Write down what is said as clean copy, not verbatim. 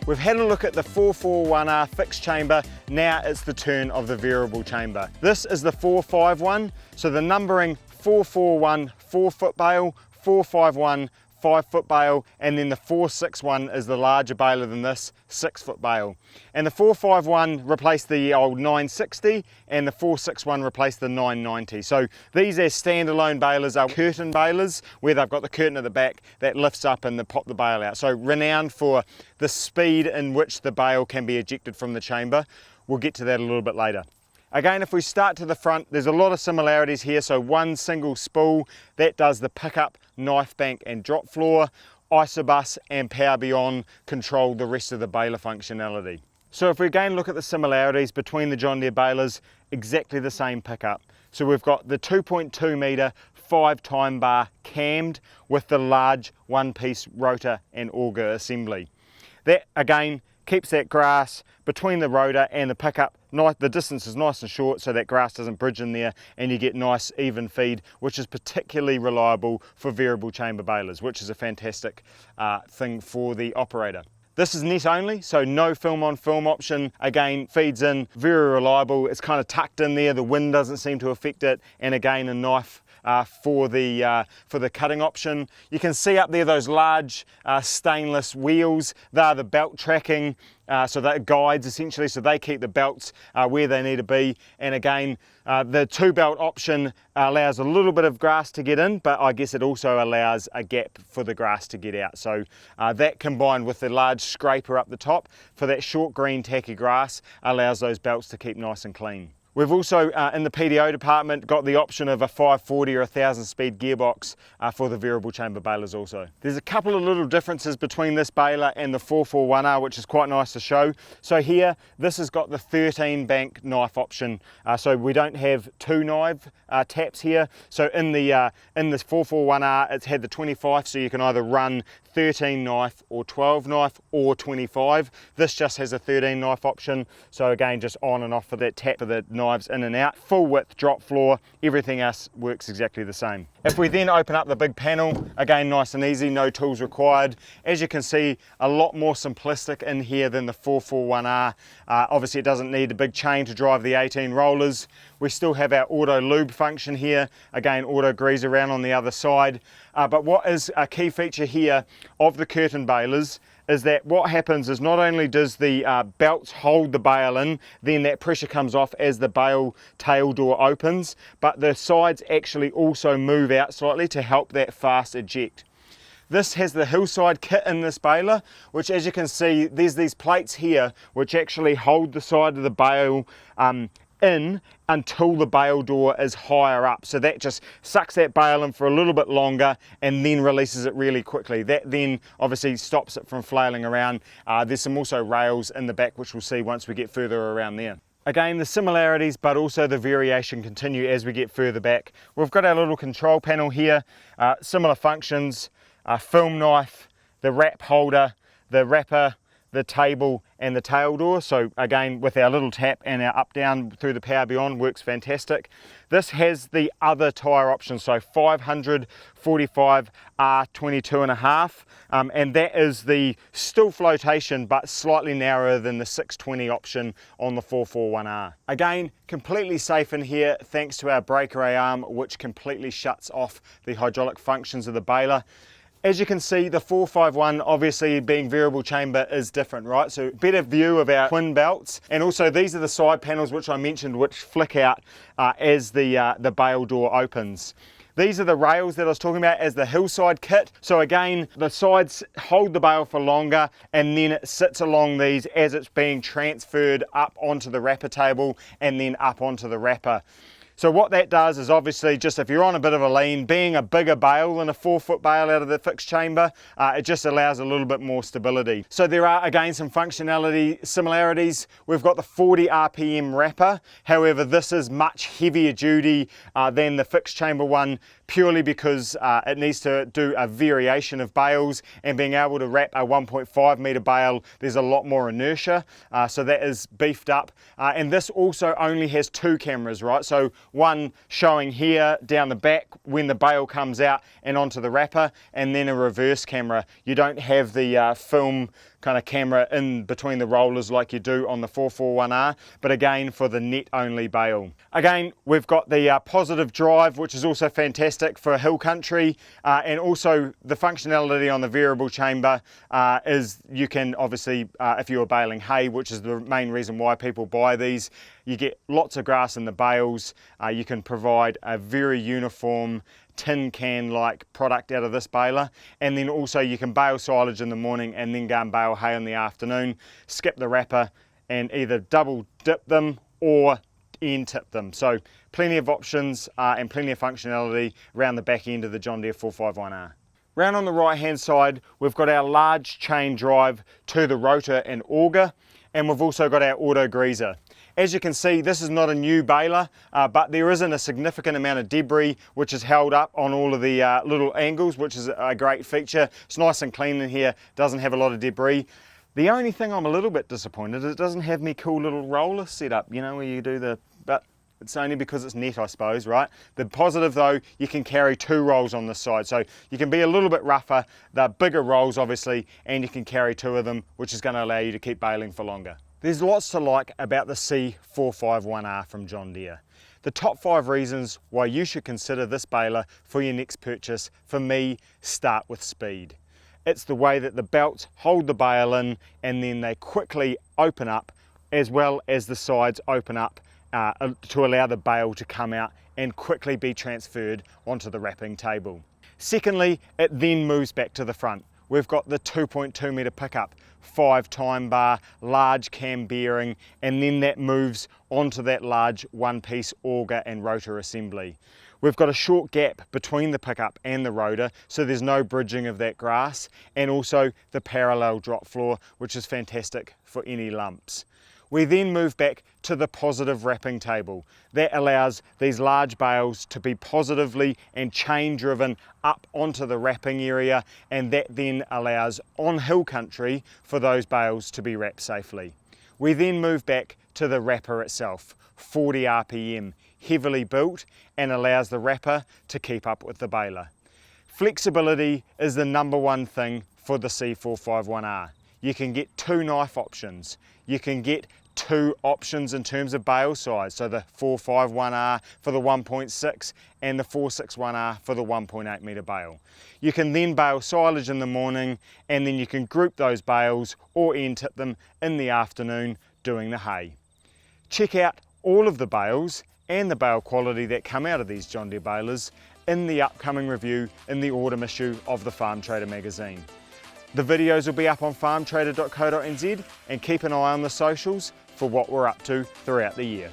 We've had a look at the 441R fixed chamber, now it's the turn of the variable chamber. This is the 451, so the numbering 441 4-foot bale, 451 5-foot bale, and then the 461 is the larger baler than this, 6-foot bale. And the 451 replaced the old 960 and the 461 replaced the 990. So these as standalone balers are curtain balers where they've got the curtain at the back that lifts up and they pop the bale out. So renowned for the speed in which the bale can be ejected from the chamber. We'll get to that a little bit later. Again, if we start to the front, there's a lot of similarities here. So one single spool, that does the pickup, knife bank and drop floor. Isobus and Power Beyond control the rest of the baler functionality. So if we again look at the similarities between the John Deere balers, exactly the same pickup. So we've got the 2.2 metre 5-time bar cammed with the large one-piece rotor and auger assembly. That again keeps that grass between the rotor and the pickup. The distance is nice and short so that grass doesn't bridge in there and you get nice even feed, which is particularly reliable for variable chamber balers, which is a fantastic thing for the operator. This is net only, so no film on film option. Again, feeds in, very reliable. It's kind of tucked in there, the wind doesn't seem to affect it, and again a knife for the cutting option. You can see up there those large stainless wheels. They're the belt tracking, so they're guides essentially, so they keep the belts where they need to be. And again, the 2-belt option allows a little bit of grass to get in, but I guess it also allows a gap for the grass to get out. So that combined with the large scraper up the top for that short green tacky grass allows those belts to keep nice and clean. We've also, in the PDO department, got the option of a 540 or 1000 speed gearbox for the variable chamber balers also. There's a couple of little differences between this baler and the 441R, which is quite nice to show. So here, this has got the 13 bank knife option. So we don't have 2 knife taps here. So in this 441R, it's had the 25, so you can either run 13 knife or 12 knife or 25. This just has a 13 knife option. So again, just on and off for that tap for the knives in and out. Full width drop floor, everything else works exactly the same. If we then open up the big panel, again nice and easy, no tools required. As you can see, a lot more simplistic in here than the 441R. Obviously it doesn't need a big chain to drive the 18 rollers. We still have our auto lube function here. Again, auto grease around on the other side. But what is a key feature here of the curtain balers is that what happens is not only does the belts hold the bale in, then that pressure comes off as the bale tail door opens, but the sides actually also move out slightly to help that fast eject. This has the hillside kit in this baler, which as you can see, there's these plates here which actually hold the side of the bale in until the bale door is higher up. So that just sucks that bale in for a little bit longer and then releases it really quickly. That then obviously stops it from flailing around. There's some also rails in the back, which we'll see once we get further around there. Again, the similarities but also the variation continue as we get further back. We've got our little control panel here, similar functions, film knife, the wrap holder, the wrapper, the table and the tail door. So again, with our little tap and our up down through the Power Beyond works fantastic. This has the other tyre option, so 545R 22.5, and that is the still flotation but slightly narrower than the 620 option on the 441R. Again, completely safe in here thanks to our breakaway arm, which completely shuts off the hydraulic functions of the baler. As you can see, the 451, obviously being variable chamber, is different, right? So better view of our twin belts. And also these are the side panels which I mentioned, which flick out as the bale door opens. These are the rails that I was talking about as the hillside kit. So again, the sides hold the bale for longer and then it sits along these as it's being transferred up onto the wrapper table and then up onto the wrapper. So what that does is obviously just if you're on a bit of a lean, being a bigger bale than a 4-foot bale out of the fixed chamber, it just allows a little bit more stability. So there are again some functionality similarities. We've got the 40 RPM wrapper. However, this is much heavier duty than the fixed chamber one, purely because it needs to do a variation of bales, and being able to wrap a 1.5 metre bale, there's a lot more inertia. So that is beefed up. And this also only has 2 cameras, right? So one showing here down the back when the bale comes out and onto the wrapper, and then a reverse camera. You don't have the film kind of camera in between the rollers like you do on the 441R, but again for the net only bale. Again, we've got the positive drive, which is also fantastic for hill country, and also the functionality on the variable chamber is you can obviously, if you're baling hay, which is the main reason why people buy these, you get lots of grass in the bales. You can provide a very uniform tin can like product out of this baler, and then also you can bale silage in the morning and then go and bale hay in the afternoon, skip the wrapper and either double dip them or end tip them. So plenty of options and plenty of functionality around the back end of the John Deere 451R. Round on the right hand side, we've got our large chain drive to the rotor and auger, and we've also got our auto greaser. As you can see, this is not a new baler, but there isn't a significant amount of debris which is held up on all of the little angles, which is a great feature. It's nice and clean in here, doesn't have a lot of debris. The only thing I'm a little bit disappointed is it doesn't have me cool little roller setup, you know, where you do the, but it's only because it's net, I suppose, right? The positive though, you can carry 2 rolls on this side, so you can be a little bit rougher, they're bigger rolls obviously, and you can carry 2 of them, which is going to allow you to keep baling for longer. There's lots to like about the C451R from John Deere. The top 5 reasons why you should consider this baler for your next purchase, for me, start with speed. It's the way that the belts hold the bale in and then they quickly open up, as well as the sides open up to allow the bale to come out and quickly be transferred onto the wrapping table. Secondly, it then moves back to the front. We've got the 2.2 metre pickup, 5 time bar, large cam bearing, and then that moves onto that large one-piece auger and rotor assembly. We've got a short gap between the pickup and the rotor, so there's no bridging of that grass, and also the parallel drop floor, which is fantastic for any lumps. We then move back to the positive wrapping table. That allows these large bales to be positively and chain driven up onto the wrapping area, and that then allows on hill country for those bales to be wrapped safely. We then move back to the wrapper itself, 40 RPM, heavily built, and allows the wrapper to keep up with the baler. Flexibility is the number one thing for the C451R. You can get 2 knife options. You can get 2 options in terms of bale size, so the 451R for the 1.6 and the 461R for the 1.8 metre bale. You can then bale silage in the morning, and then you can group those bales or end tip them in the afternoon doing the hay. Check out all of the bales and the bale quality that come out of these John Deere balers in the upcoming review in the autumn issue of the Farm Trader magazine. The videos will be up on farmtrader.co.nz, and keep an eye on the socials for what we're up to throughout the year.